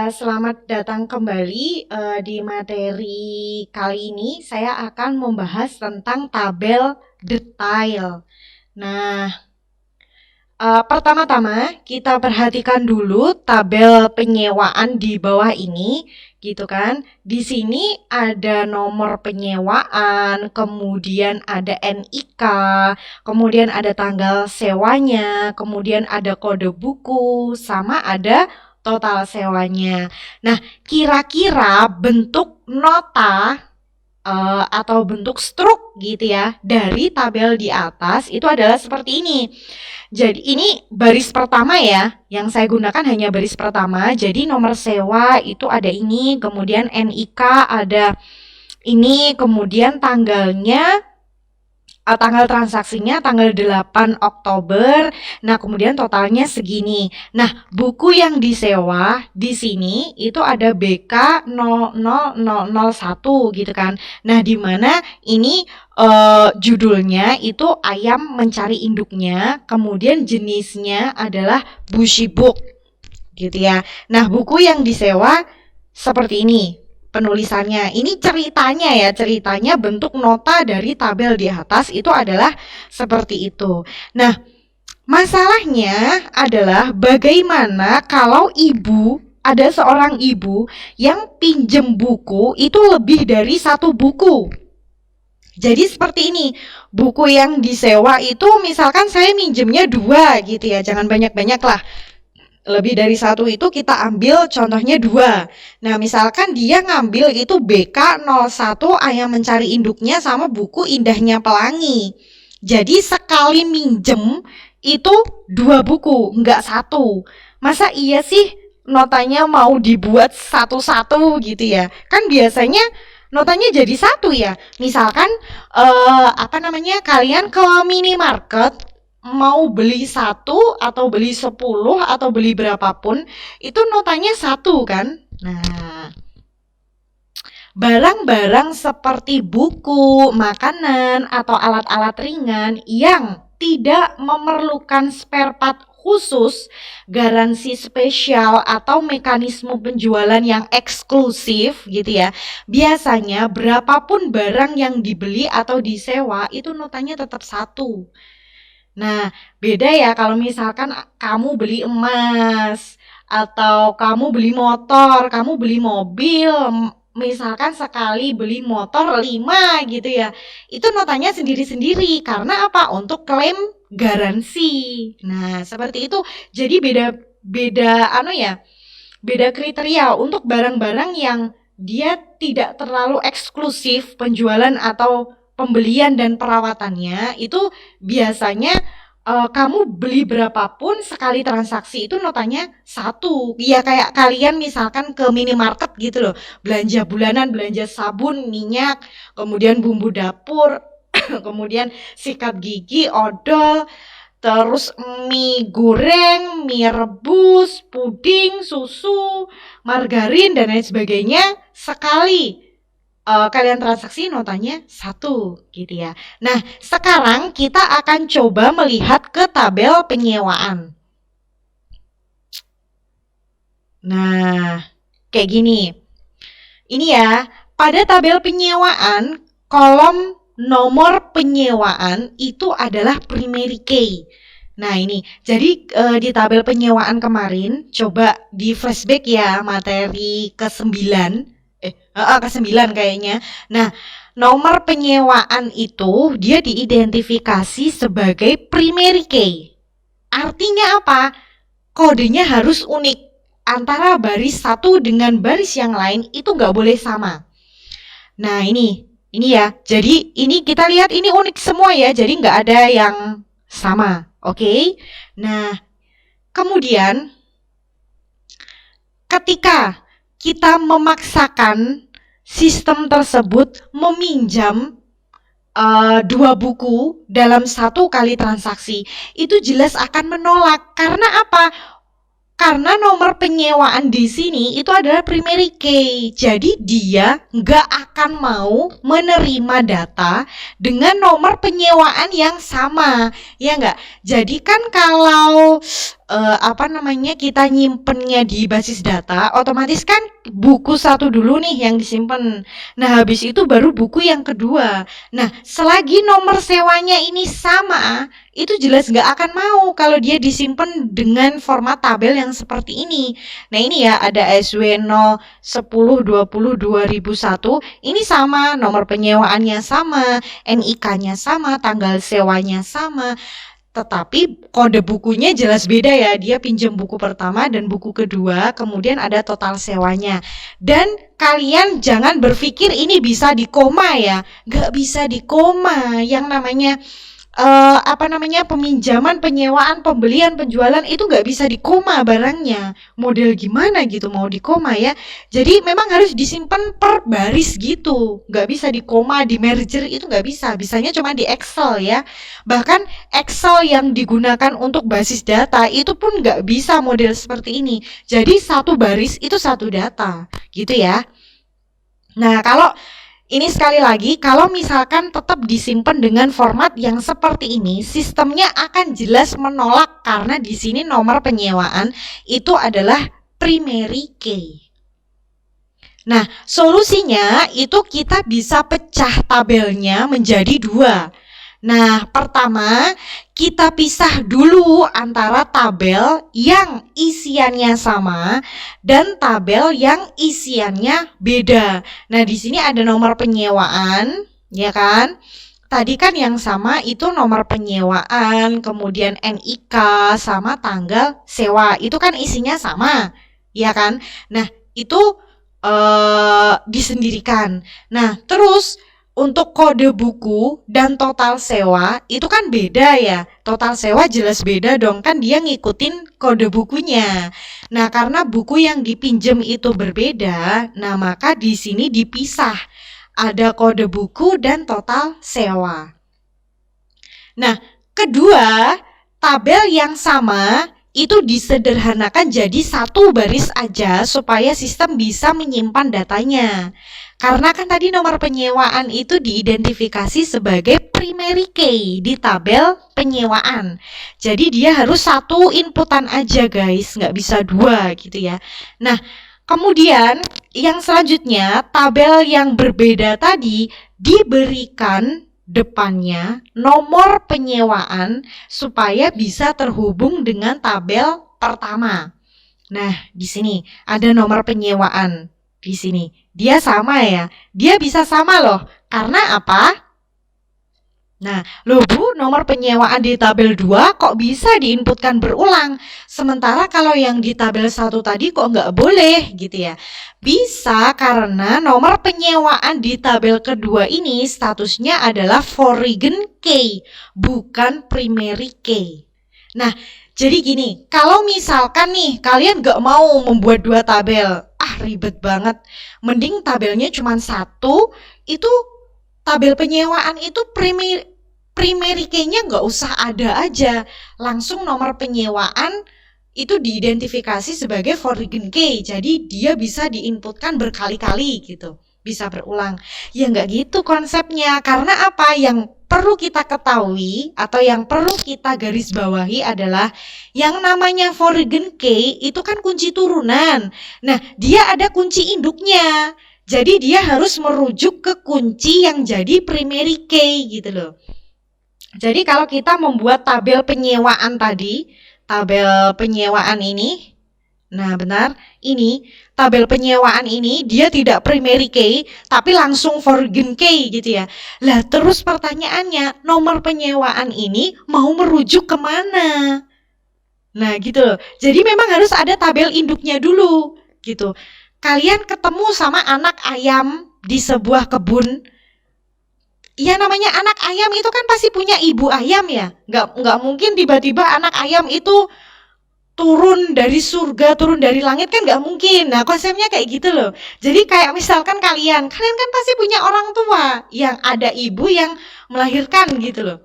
Selamat datang kembali di materi kali ini. Saya akan membahas tentang tabel detail. Nah, pertama-tama kita perhatikan dulu tabel penyewaan di bawah ini, gitu kan. Di sini ada nomor penyewaan, kemudian ada NIK, kemudian ada tanggal sewanya, kemudian ada kode buku, sama ada total sewanya. Nah, kira-kira bentuk nota atau bentuk struk gitu ya dari tabel di atas itu adalah seperti ini. Jadi ini baris pertama ya, yang saya gunakan hanya baris pertama. Jadi nomor sewa itu ada ini, kemudian NIK ada ini, kemudian tanggalnya, tanggal transaksinya tanggal 8 Oktober. Nah, kemudian totalnya segini. Nah, buku yang disewa di sini itu ada BK 00001 gitu kan. Nah, di mana ini judulnya itu ayam mencari induknya, kemudian jenisnya adalah Bushy Book gitu ya. Nah, buku yang disewa seperti ini penulisannya. Ini ceritanya bentuk nota dari tabel di atas itu adalah seperti itu. Nah, masalahnya adalah bagaimana kalau ada seorang ibu yang pinjem buku itu lebih dari satu buku. Jadi seperti ini, buku yang disewa itu misalkan saya minjemnya 2 gitu ya, jangan banyak-banyak lah. Lebih dari satu itu kita ambil contohnya 2. Nah, misalkan dia ngambil itu BK 01 ayam mencari induknya sama buku Indahnya Pelangi. Jadi sekali minjem itu 2 buku, enggak 1. Masa iya sih notanya mau dibuat satu-satu gitu ya? Kan biasanya notanya jadi 1 ya. Misalkan kalian ke minimarket mau beli 1 atau beli 10 atau beli berapapun itu notanya 1 kan. Nah, barang-barang seperti buku, makanan, atau alat-alat ringan yang tidak memerlukan spare part khusus, garansi spesial, atau mekanisme penjualan yang eksklusif gitu ya, biasanya berapapun barang yang dibeli atau disewa itu notanya tetap 1. Nah, beda ya kalau misalkan kamu beli emas, atau kamu beli motor, kamu beli mobil, misalkan sekali beli motor 5 gitu ya, itu notanya sendiri-sendiri. Karena apa? Untuk klaim garansi. Nah, seperti itu. Jadi beda kriteria untuk barang-barang yang dia tidak terlalu eksklusif penjualan atau pembelian dan perawatannya, itu biasanya kamu beli berapapun sekali transaksi itu notanya 1. Ya kayak kalian misalkan ke minimarket gitu loh, belanja bulanan, belanja sabun, minyak, kemudian bumbu dapur, kemudian sikat gigi, odol, terus mie goreng, mie rebus, puding, susu, margarin, dan lain sebagainya. Sekali kalian transaksi notanya 1 gitu ya. Nah, sekarang kita akan coba melihat ke tabel penyewaan. Nah, kayak gini. Ini ya, pada tabel penyewaan, kolom nomor penyewaan itu adalah primary key. Nah, ini. Jadi di tabel penyewaan kemarin, coba di flashback ya materi ke-9. Ke-9 kayaknya. Nah, nomor penyewaan itu dia diidentifikasi sebagai primary key. Artinya apa? Kodenya harus unik. Antara baris satu dengan baris yang lain itu nggak boleh sama. Nah, ini ya. Jadi ini kita lihat ini unik semua ya. Jadi nggak ada yang sama. Oke? Nah, kemudian ketika kita memaksakan sistem tersebut meminjam 2 buku dalam 1 kali transaksi, itu jelas akan menolak. Karena apa? Karena nomor penyewaan di sini itu adalah primary key. Jadi dia nggak akan mau menerima data dengan nomor penyewaan yang sama. Ya nggak? Jadi kan kalau kita nyimpennya di basis data, otomatis kan buku satu dulu nih yang disimpan. Nah, habis itu baru buku yang kedua. Nah, selagi nomor sewanya ini sama, itu jelas nggak akan mau kalau dia disimpan dengan format tabel yang seperti ini. Nah, ini ya ada SW 0 10 20 2001. Ini sama, nomor penyewaannya sama, NIK-nya sama, tanggal sewanya sama. Tetapi kode bukunya jelas beda ya. Dia pinjam buku pertama dan buku kedua, kemudian ada total sewanya. Dan kalian jangan berpikir ini bisa dikoma ya. Nggak bisa dikoma. Yang namanya peminjaman, penyewaan, pembelian, penjualan itu nggak bisa dikoma barangnya. Model gimana gitu mau dikoma ya. Jadi memang harus disimpan per baris gitu. Nggak bisa dikoma, di merger itu nggak bisa. Bisanya cuma di Excel ya. Bahkan Excel yang digunakan untuk basis data itu pun nggak bisa model seperti ini. Jadi satu baris itu satu data gitu ya. Nah, kalau ini sekali lagi, kalau misalkan tetap disimpan dengan format yang seperti ini, sistemnya akan jelas menolak karena di sini nomor penyewaan itu adalah primary key. Nah, solusinya itu kita bisa pecah tabelnya menjadi dua. Nah, pertama kita pisah dulu antara tabel yang isiannya sama dan tabel yang isiannya beda. Nah, di sini ada nomor penyewaan, ya kan? Tadi kan yang sama itu nomor penyewaan, kemudian NIK sama tanggal sewa. Itu kan isinya sama, ya kan? Nah, itu disendirikan. Nah, terus untuk kode buku dan total sewa itu kan beda ya. Total sewa jelas beda dong, kan dia ngikutin kode bukunya. Nah, karena buku yang dipinjam itu berbeda, nah maka di sini dipisah. Ada kode buku dan total sewa. Nah, kedua, tabel yang sama itu disederhanakan jadi satu baris aja supaya sistem bisa menyimpan datanya. Karena kan tadi nomor penyewaan itu diidentifikasi sebagai primary key di tabel penyewaan. Jadi dia harus satu inputan aja guys, nggak bisa dua gitu ya. Nah, kemudian yang selanjutnya tabel yang berbeda tadi diberikan depannya nomor penyewaan supaya bisa terhubung dengan tabel pertama. Nah, di sini ada nomor penyewaan. Di sini dia sama ya. Dia bisa sama loh. Karena apa? Nah, loh Bu, nomor penyewaan di tabel 2 kok bisa diinputkan berulang? Sementara kalau yang di tabel 1 tadi kok nggak boleh gitu ya? Bisa karena nomor penyewaan di tabel kedua ini statusnya adalah foreign key, bukan primary key. Nah, jadi gini, kalau misalkan nih kalian nggak mau membuat dua tabel, ribet banget. Mending tabelnya cuma satu, itu tabel penyewaan itu primary key-nya nggak usah ada aja. Langsung nomor penyewaan itu diidentifikasi sebagai foreign key. Jadi dia bisa diinputkan berkali-kali gitu. Bisa berulang. Ya nggak gitu konsepnya. Karena apa? Yang perlu kita ketahui atau yang perlu kita garis bawahi adalah yang namanya foreign key itu kan kunci turunan. Nah, dia ada kunci induknya. Jadi dia harus merujuk ke kunci yang jadi primary key gitu loh. Jadi kalau kita membuat tabel penyewaan tadi, tabel penyewaan ini, nah benar, ini tabel penyewaan ini dia tidak primary key tapi langsung foreign key gitu ya. Lah terus pertanyaannya, nomor penyewaan ini mau merujuk kemana? Nah gitu loh. Jadi memang harus ada tabel induknya dulu gitu. Kalian ketemu sama anak ayam di sebuah kebun, ya namanya anak ayam itu kan pasti punya ibu ayam ya. Nggak mungkin tiba-tiba anak ayam itu turun dari surga, turun dari langit, kan nggak mungkin. Nah konsepnya kayak gitu loh. Jadi kayak misalkan kalian kan pasti punya orang tua yang ada ibu yang melahirkan gitu loh.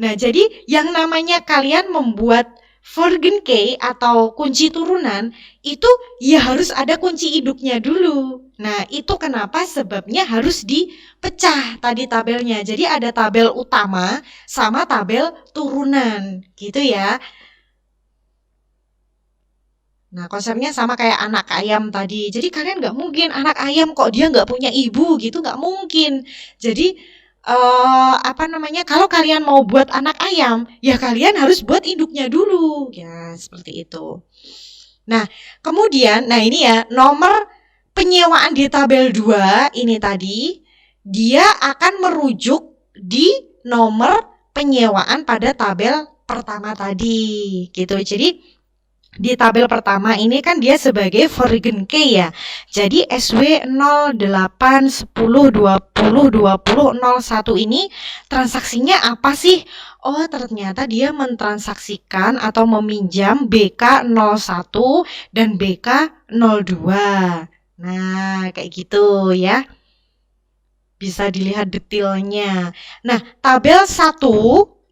Nah jadi yang namanya kalian membuat foreign key atau kunci turunan itu ya harus ada kunci induknya dulu. Nah itu kenapa sebabnya harus dipecah tadi tabelnya. Jadi ada tabel utama sama tabel turunan gitu ya. Nah, konsepnya sama kayak anak ayam tadi. Jadi kalian nggak mungkin anak ayam kok dia nggak punya ibu gitu, nggak mungkin. Jadi kalau kalian mau buat anak ayam, ya kalian harus buat induknya dulu. Ya, seperti itu. Nah, kemudian, nah ini ya, nomor penyewaan di tabel 2 ini tadi, dia akan merujuk di nomor penyewaan pada tabel pertama tadi, gitu. Jadi di tabel pertama ini kan dia sebagai Vergen K ya. Jadi SW 08 10 20 20 01 ini transaksinya apa sih? Oh, ternyata dia mentransaksikan atau meminjam BK 01 dan BK 02. Nah, kayak gitu ya. Bisa dilihat detailnya. Nah, tabel 1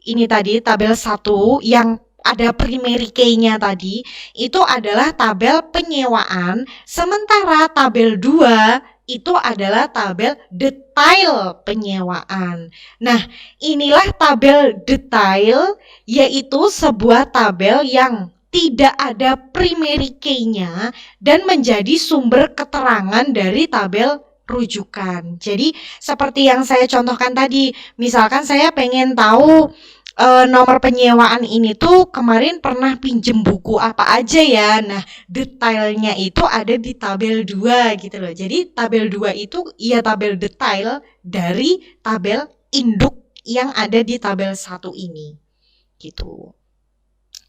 ini tadi tabel 1 yang ada primary key-nya tadi, itu adalah tabel penyewaan, sementara tabel 2 itu adalah tabel detail penyewaan. Nah, inilah tabel detail, yaitu sebuah tabel yang tidak ada primary key-nya dan menjadi sumber keterangan dari tabel rujukan. Jadi, seperti yang saya contohkan tadi, misalkan saya pengen tahu nomor penyewaan ini tuh kemarin pernah pinjem buku apa aja ya. Nah, detailnya itu ada di tabel 2 gitu loh. Jadi tabel 2 itu ya tabel detail dari tabel induk yang ada di tabel 1 ini. Gitu.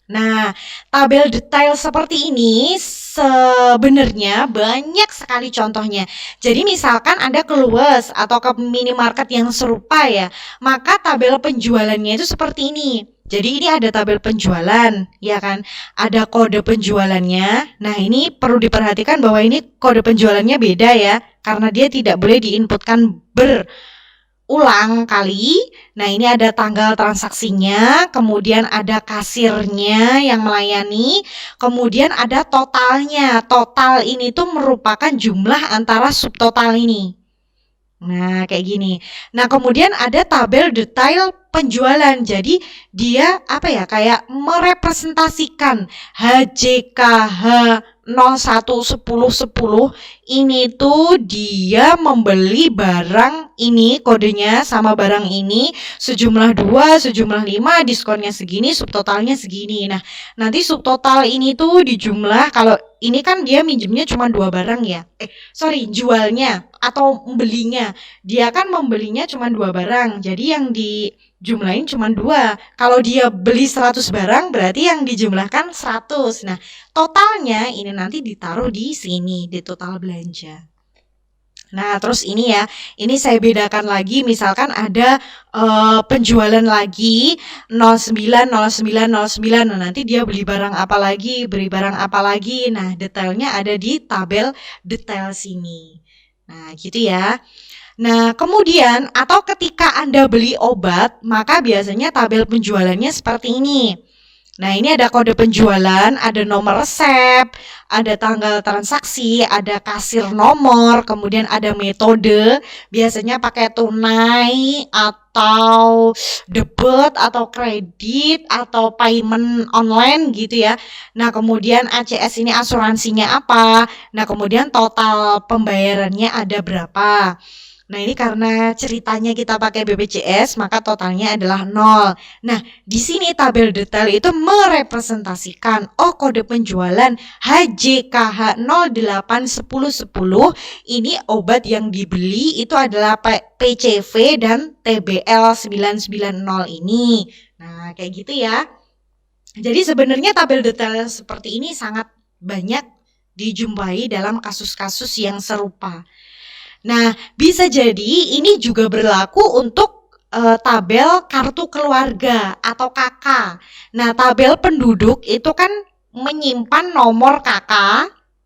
Nah, tabel detail seperti ini sebenarnya banyak sekali contohnya. Jadi misalkan Anda ke Luwes atau ke minimarket yang serupa ya, maka tabel penjualannya itu seperti ini. Jadi ini ada tabel penjualan, ya kan? Ada kode penjualannya. Nah, ini perlu diperhatikan bahwa ini kode penjualannya beda ya, karena dia tidak boleh diinputkan ulang kali. Nah, ini ada tanggal transaksinya, kemudian ada kasirnya yang melayani, kemudian ada totalnya. Total ini tuh merupakan jumlah antara subtotal ini. Nah, kayak gini. Nah, kemudian ada tabel detail penjualan. Jadi dia kayak merepresentasikan HJKH 01 10 10 ini tuh dia membeli barang ini, kodenya sama barang ini sejumlah 2, sejumlah 5, diskonnya segini, subtotalnya segini. Nah, nanti subtotal ini tuh dijumlah, kalau ini kan dia minjemnya cuma 2 barang ya. Jualnya atau belinya. Dia kan membelinya cuma 2 barang. Jadi yang dijumlahin cuma 2. Kalau dia beli 100 barang berarti yang dijumlahkan 100. Nah, totalnya ini nanti ditaruh di sini, di total belanja. Nah, terus ini ya, ini saya bedakan lagi, misalkan ada penjualan lagi 09 09 09. Nah, nanti dia beli barang apa lagi, beli barang apa lagi. Nah, detailnya ada di tabel detail sini. Nah, gitu ya. Nah, kemudian atau ketika Anda beli obat, maka biasanya tabel penjualannya seperti ini. Nah, ini ada kode penjualan, ada nomor resep, ada tanggal transaksi, ada kasir nomor, kemudian ada metode, biasanya pakai tunai atau debit atau kredit atau payment online gitu ya. Nah, kemudian ACS ini asuransinya apa? Nah, kemudian total pembayarannya ada berapa? Nah, ini karena ceritanya kita pakai BPJS, maka totalnya adalah 0. Nah, di sini tabel detail itu merepresentasikan kode penjualan HJKH 08 10 10. Ini obat yang dibeli itu adalah PCV dan TBL 990 ini. Nah, kayak gitu ya. Jadi sebenarnya tabel detail seperti ini sangat banyak dijumpai dalam kasus-kasus yang serupa. Nah, bisa jadi ini juga berlaku untuk tabel kartu keluarga atau KK. Nah, tabel penduduk itu kan menyimpan nomor KK.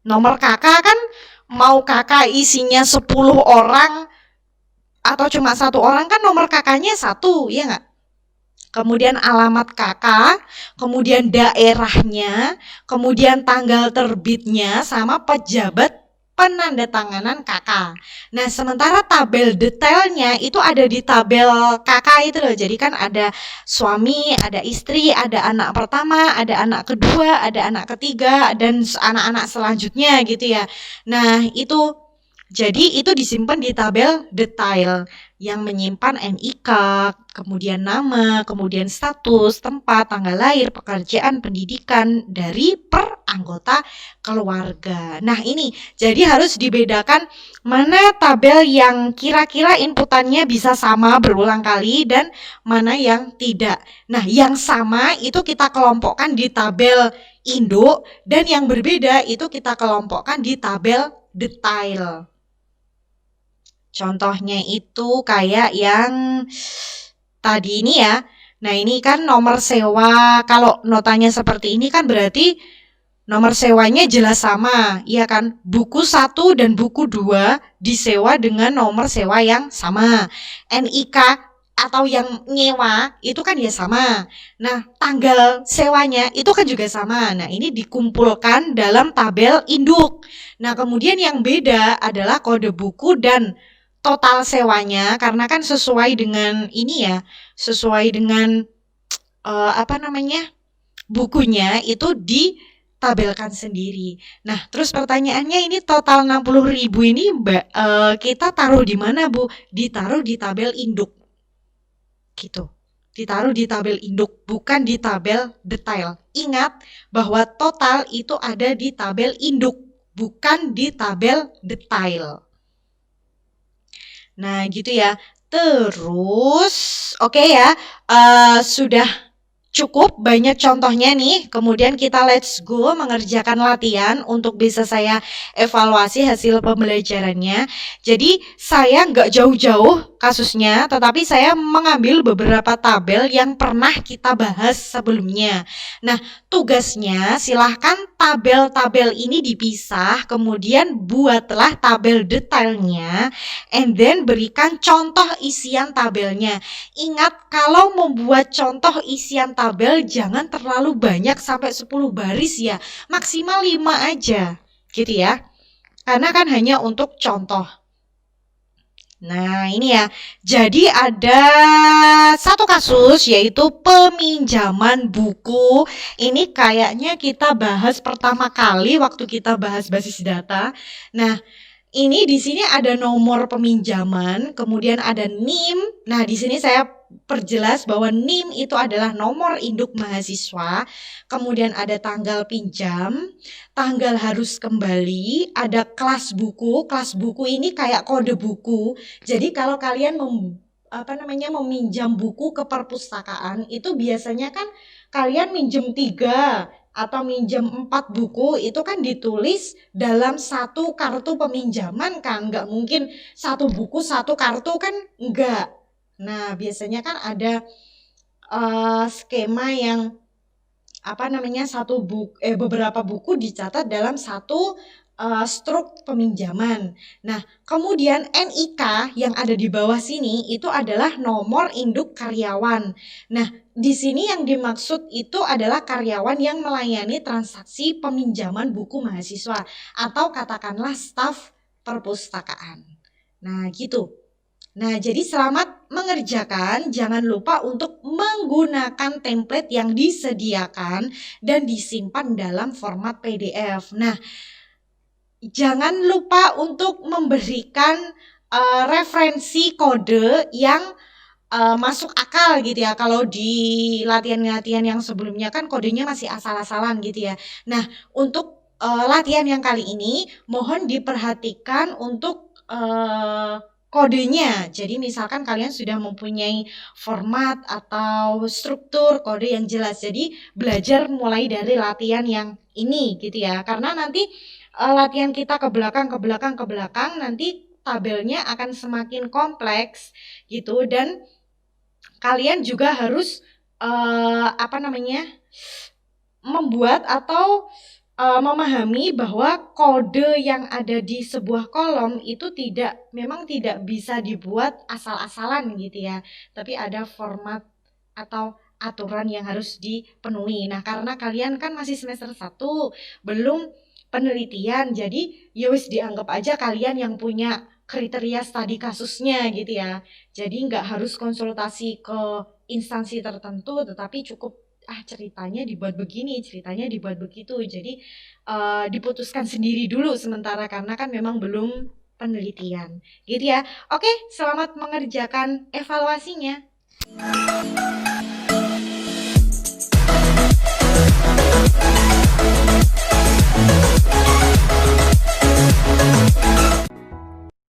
Nomor KK kan mau KK isinya 10 orang atau cuma 1 orang kan nomor KK-nya 1, ya nggak? Kemudian alamat KK, kemudian daerahnya, kemudian tanggal terbitnya sama pejabat penandatanganan kakak. Nah, sementara tabel detailnya itu ada di tabel kakak itu loh. Jadi kan ada suami, ada istri, ada anak pertama, ada anak kedua, ada anak ketiga, dan anak-anak selanjutnya gitu ya. Nah, itu jadi itu disimpan di tabel detail yang menyimpan NIK, kemudian nama, kemudian status, tempat, tanggal lahir, pekerjaan, pendidikan dari per anggota keluarga. Nah, ini jadi harus dibedakan mana tabel yang kira-kira inputannya bisa sama berulang kali dan mana yang tidak. Nah, yang sama itu kita kelompokkan di tabel induk dan yang berbeda itu kita kelompokkan di tabel detail. Contohnya itu kayak yang tadi ini ya. Nah, ini kan nomor sewa. Kalau notanya seperti ini kan berarti nomor sewanya jelas sama, iya kan? Buku 1 dan buku 2 disewa dengan nomor sewa yang sama. NIK atau yang nyewa itu kan ya sama. Nah, tanggal sewanya itu kan juga sama. Nah, ini dikumpulkan dalam tabel induk. Nah, kemudian yang beda adalah kode buku dan total sewanya, karena kan sesuai dengan ini ya, sesuai dengan bukunya itu ditabelkan sendiri. Nah, terus pertanyaannya ini total 60.000 ini kita taruh di mana, Bu? Ditaruh di tabel induk. Gitu. Ditaruh di tabel induk, bukan di tabel detail. Ingat bahwa total itu ada di tabel induk, bukan di tabel detail. Nah, gitu ya. Terus, oke ya, sudah cukup banyak contohnya nih. Kemudian kita let's go mengerjakan latihan untuk bisa saya evaluasi hasil pembelajarannya. Jadi saya nggak jauh-jauh kasusnya, tetapi saya mengambil beberapa tabel yang pernah kita bahas sebelumnya. Nah, tugasnya silahkan tabel-tabel ini dipisah, kemudian buatlah tabel detailnya, and then berikan contoh isian tabelnya. Ingat, kalau membuat contoh isian tabel jangan terlalu banyak sampai 10 baris ya, maksimal 5 aja gitu ya, karena kan hanya untuk contoh. Nah, ini ya. Jadi ada satu kasus yaitu peminjaman buku. Ini kayaknya kita bahas pertama kali waktu kita bahas basis data. Nah, ini di sini ada nomor peminjaman, kemudian ada NIM. Nah, di sini saya perjelas bahwa NIM itu adalah nomor induk mahasiswa, kemudian ada tanggal pinjam, tanggal harus kembali, ada kelas buku ini kayak kode buku. Jadi kalau kalian meminjam buku ke perpustakaan, itu biasanya kan kalian minjem 3 atau minjem 4 buku, itu kan ditulis dalam satu kartu peminjaman kan, nggak mungkin satu buku satu kartu kan, enggak. Nah, biasanya kan ada skema yang beberapa buku dicatat dalam satu struk peminjaman. Nah, kemudian NIK yang ada di bawah sini itu adalah nomor induk karyawan. Nah, di sini yang dimaksud itu adalah karyawan yang melayani transaksi peminjaman buku mahasiswa atau katakanlah staf perpustakaan. Nah, gitu. Nah, jadi selamat mengerjakan. Jangan lupa untuk menggunakan template yang disediakan dan disimpan dalam format PDF. Nah, jangan lupa untuk memberikan referensi kode yang masuk akal gitu ya. Kalau di latihan-latihan yang sebelumnya kan kodenya masih asal-asalan gitu ya. Nah, untuk latihan yang kali ini mohon diperhatikan untuk kodenya. Jadi misalkan kalian sudah mempunyai format atau struktur kode yang jelas. Jadi belajar mulai dari latihan yang ini gitu ya. Karena nanti latihan kita ke belakang nanti tabelnya akan semakin kompleks gitu, dan kalian juga harus membuat atau memahami bahwa kode yang ada di sebuah kolom itu memang tidak bisa dibuat asal-asalan gitu ya, tapi ada format atau aturan yang harus dipenuhi. Nah, karena kalian kan masih semester 1, belum penelitian, jadi ya wis dianggap aja kalian yang punya kriteria studi kasusnya gitu ya. Jadi nggak harus konsultasi ke instansi tertentu, tetapi cukup ceritanya dibuat begini, ceritanya dibuat begitu. Jadi diputuskan sendiri dulu sementara karena kan memang belum penelitian gitu ya. Oke, selamat mengerjakan evaluasinya.